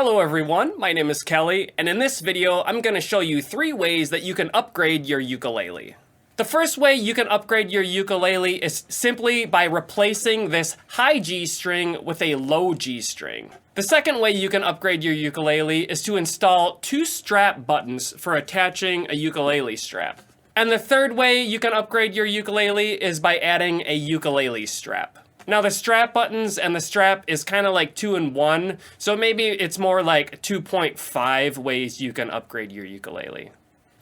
Hello everyone, my name is Kelly, and in this video I'm going to show you 3 ways that you can upgrade your ukulele. The first way you can upgrade your ukulele is simply by replacing this high G string with a low G string. The second way you can upgrade your ukulele is to install 2 strap buttons for attaching a ukulele strap. And the third way you can upgrade your ukulele is by adding a ukulele strap. Now the strap buttons and the strap is kind of like 2 in 1, so maybe it's more like 2.5 ways you can upgrade your ukulele.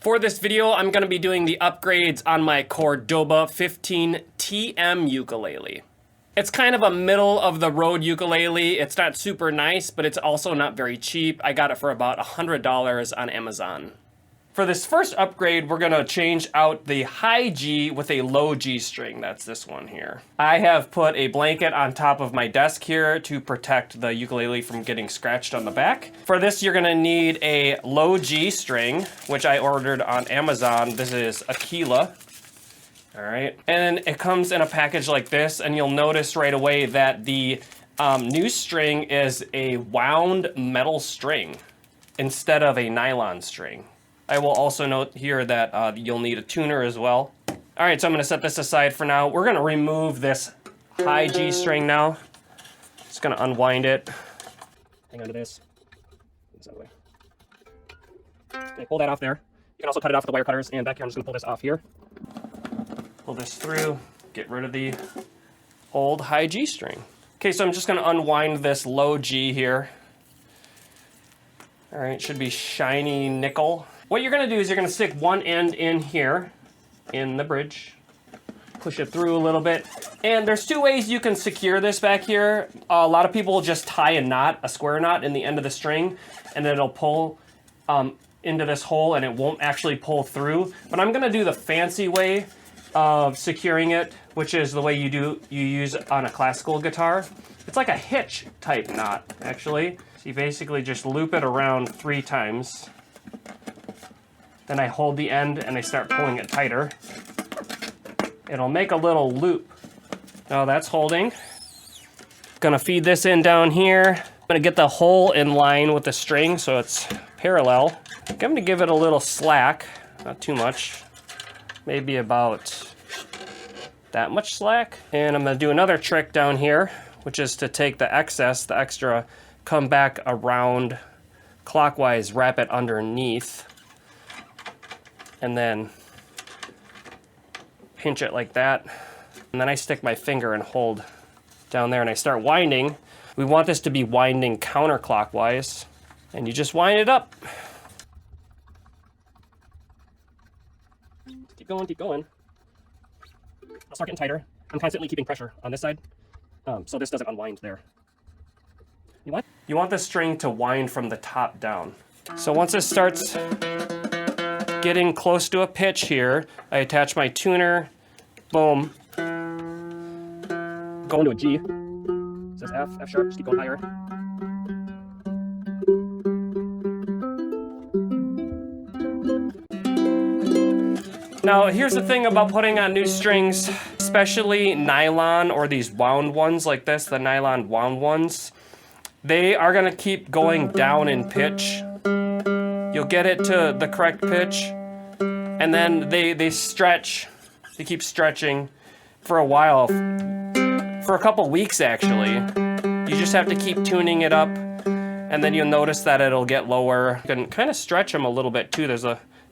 For this video, I'm going to be doing the upgrades on my Cordoba 15 TM ukulele. It's kind of a middle of the road ukulele. It's not super nice, but it's also not very cheap. I got it for about $100 on Amazon. For this first upgrade, we're going to change out the high G with a low G string. That's this one here. I have put a blanket on top of my desk here to protect the ukulele from getting scratched on the back. For this, you're going to need a low G string, which I ordered on Amazon. This is Aquila. All right. And it comes in a package like this, and you'll notice right away that the new string is a wound metal string instead of a nylon string. I will also note here that you'll need a tuner as well. All right, so I'm going to set this aside for now. We're going to remove this high G string now. Just going to unwind it. Hang on to this. Okay, pull that off there. You can also cut it off with the wire cutters. And back here, I'm just going to pull this off here. Pull this through. Get rid of the old high G string. Okay, so I'm just going to unwind this low G here. All right, it should be shiny nickel. What you're going to do is you're going to stick one end in here, in the bridge, push it through a little bit. And there's 2 ways you can secure this back here. A lot of people just tie a knot, a square knot in the end of the string, and then it'll pull into this hole and it won't actually pull through. But I'm going to do the fancy way of securing it, which is the way you use on a classical guitar. It's like a hitch type knot, actually. So you basically just loop it around 3 times. Then I hold the end and I start pulling it tighter. It'll make a little loop. Now that's holding. Gonna feed this in down here. I'm gonna get the hole in line with the string so it's parallel. I'm gonna give it a little slack, not too much. Maybe about that much slack. And I'm gonna do another trick down here, which is to take the excess, the extra, come back around clockwise, wrap it underneath, and then pinch it like that. And then I stick my finger and hold down there and I start winding. We want this to be winding counterclockwise, and you just wind it up. Keep going, keep going. I'll start getting tighter. I'm constantly keeping pressure on this side, so this doesn't unwind there. You want the string to wind from the top down. So once it starts getting close to a pitch here, I attach my tuner, boom. Go into a G. It says F, F sharp, just keep going higher. Now, here's the thing about putting on new strings, especially nylon or these wound ones like this, the nylon wound ones. They are gonna keep going down in pitch. You'll get it to the correct pitch, and then they stretch. They keep stretching for a while, for a couple weeks actually. You just have to keep tuning it up, and then you'll notice that it'll get lower. You can kind of stretch them a little bit too.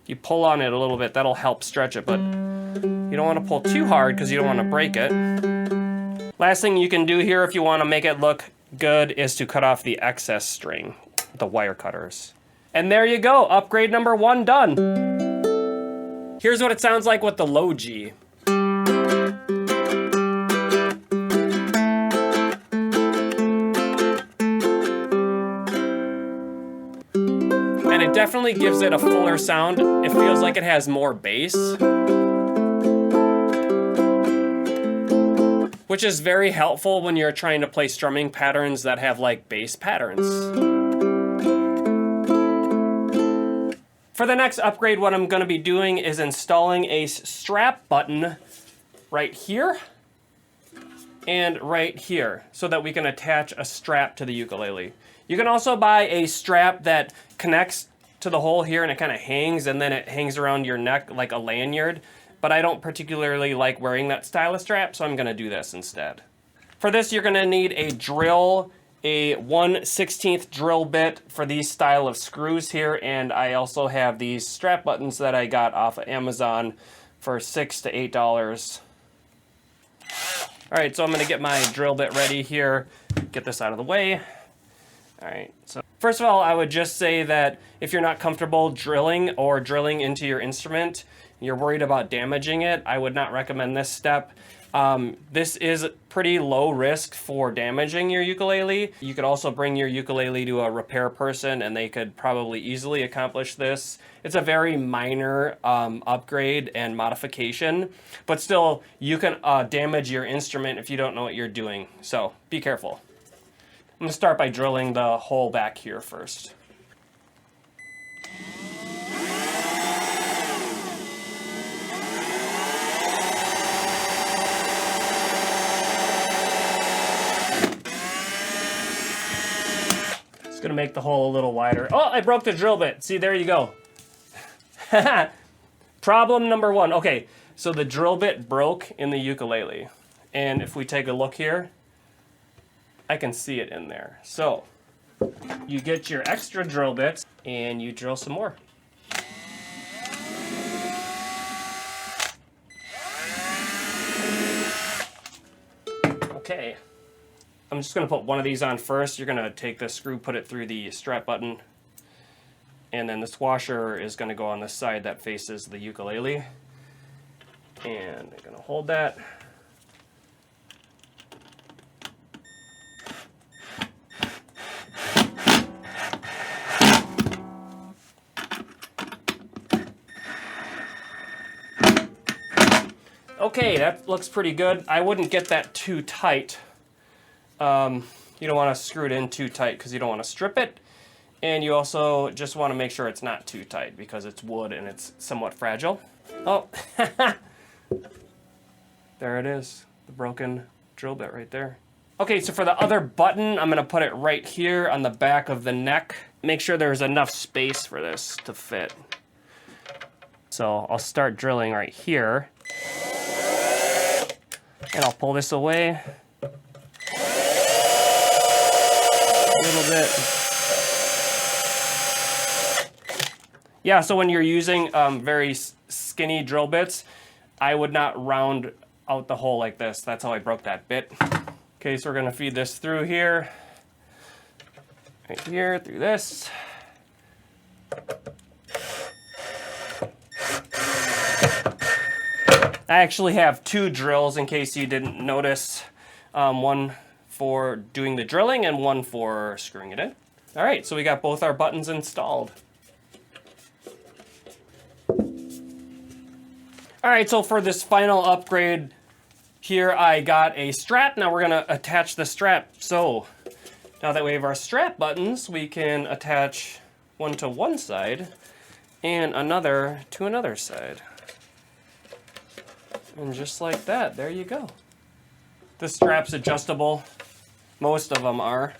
You pull on it a little bit, that'll help stretch it, but you don't want to pull too hard because you don't want to break it. Last thing you can do here if you want to make it look good is to cut off the excess string with the wire cutters. And there you go, upgrade number 1 done. Here's what it sounds like with the low G. And it definitely gives it a fuller sound. It feels like it has more bass, which is very helpful when you're trying to play strumming patterns that have like bass patterns. For the next upgrade, what I'm going to be doing is installing a strap button right here. and right here so that we can attach a strap to the ukulele. You can also buy a strap that connects to the hole here and it kind of hangs, and then it hangs around your neck like a lanyard. But I don't particularly like wearing that style of strap, so I'm going to do this instead. For this, you're going to need a drill, a 1/16 drill bit for these style of screws here, and I also have these strap buttons that I got off of Amazon for $6 to $8. All right, so I'm going to get my drill bit ready here, get this out of the way. All right, so first of all, I would just say that if you're not comfortable drilling or drilling into your instrument, you're worried about damaging it, I would not recommend this step. This is pretty low risk for damaging your ukulele. You could also bring your ukulele to a repair person and they could probably easily accomplish this. It's a very minor upgrade and modification, but still you can damage your instrument if you don't know what you're doing. So be careful. I'm going to start by drilling the hole back here first. It's going to make the hole a little wider. Oh, I broke the drill bit. See, there you go. Problem number one. Okay, so the drill bit broke in the ukulele. And if we take a look here, I can see it in there. So you get your extra drill bits and you drill some more. Okay, I'm just gonna put one of these on first. You're gonna take the screw, put it through the strap button, and then this washer is gonna go on the side that faces the ukulele. And I'm gonna hold that. Okay, that looks pretty good. I wouldn't get that too tight. You don't want to screw it in too tight because you don't want to strip it. And you also just want to make sure it's not too tight because it's wood and it's somewhat fragile. Oh, there it is. The broken drill bit right there. Okay, so for the other button, I'm going to put it right here on the back of the neck. Make sure there's enough space for this to fit. So I'll start drilling right here. And I'll pull this away a little bit. Yeah, so when you're using very skinny drill bits, I would not round out the hole like this. That's how I broke that bit. Okay, so we're gonna feed this through here. Right here, through this. I actually have two drills in case you didn't notice. One for doing the drilling and one for screwing it in. All right, so we got both our buttons installed. All right, so for this final upgrade here, I got a strap. Now we're gonna attach the strap. So now that we have our strap buttons, we can attach one to one side and another to another side. And just like that, there you go. This strap's adjustable. Most of them are.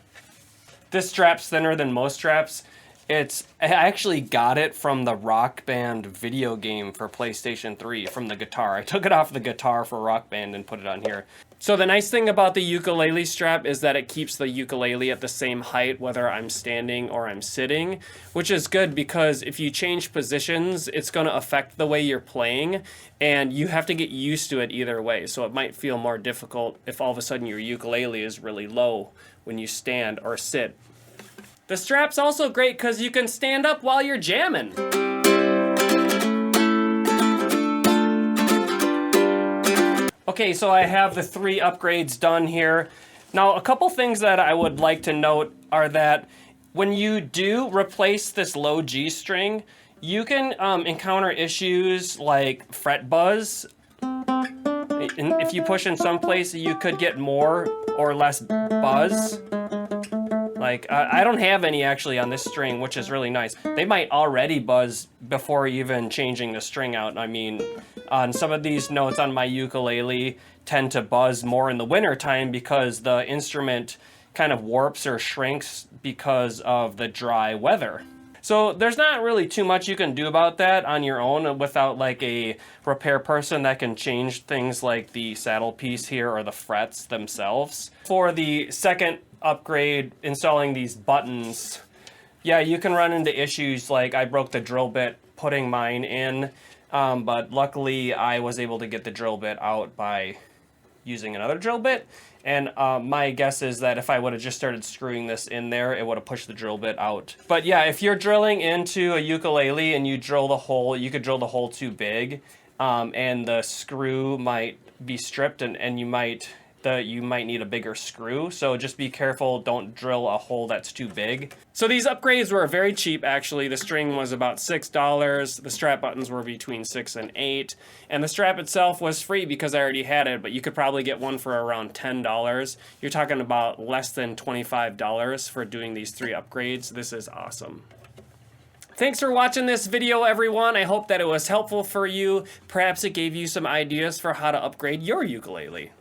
This strap's thinner than most straps. I actually got it from the Rock Band video game for PlayStation 3, from the guitar. I took it off the guitar for Rock Band and put it on here. So the nice thing about the ukulele strap is that it keeps the ukulele at the same height whether I'm standing or I'm sitting, which is good because if you change positions, it's going to affect the way you're playing, and you have to get used to it either way. So it might feel more difficult if all of a sudden your ukulele is really low when you stand or sit. The strap's also great because you can stand up while you're jamming. Okay, so I have the 3 upgrades done here. Now, a couple things that I would like to note are that when you do replace this low G string, you can encounter issues like fret buzz. If you push in some place, you could get more or less buzz. Like, I don't have any actually on this string, which is really nice. They might already buzz before even changing the string out. I mean, And some of these notes on my ukulele tend to buzz more in the winter time because the instrument kind of warps or shrinks because of the dry weather. So there's not really too much you can do about that on your own without like a repair person that can change things like the saddle piece here or the frets themselves. For the second upgrade, installing these buttons, yeah, you can run into issues like I broke the drill bit putting mine in, but luckily I was able to get the drill bit out by using another drill bit. And my guess is that if I would have just started screwing this in there, it would have pushed the drill bit out. But yeah, if you're drilling into a ukulele and you drill the hole, you could drill the hole too big, and the screw might be stripped, and you might need a bigger screw. So just be careful, don't drill a hole that's too big. So these upgrades were very cheap actually. The string was about $6, the strap buttons were between $6 and $8, and the strap itself was free because I already had it, but you could probably get one for around $10. You're talking about less than $25 for doing these 3 upgrades. This is awesome. Thanks for watching this video, everyone. I hope that it was helpful for you. Perhaps it gave you some ideas for how to upgrade your ukulele.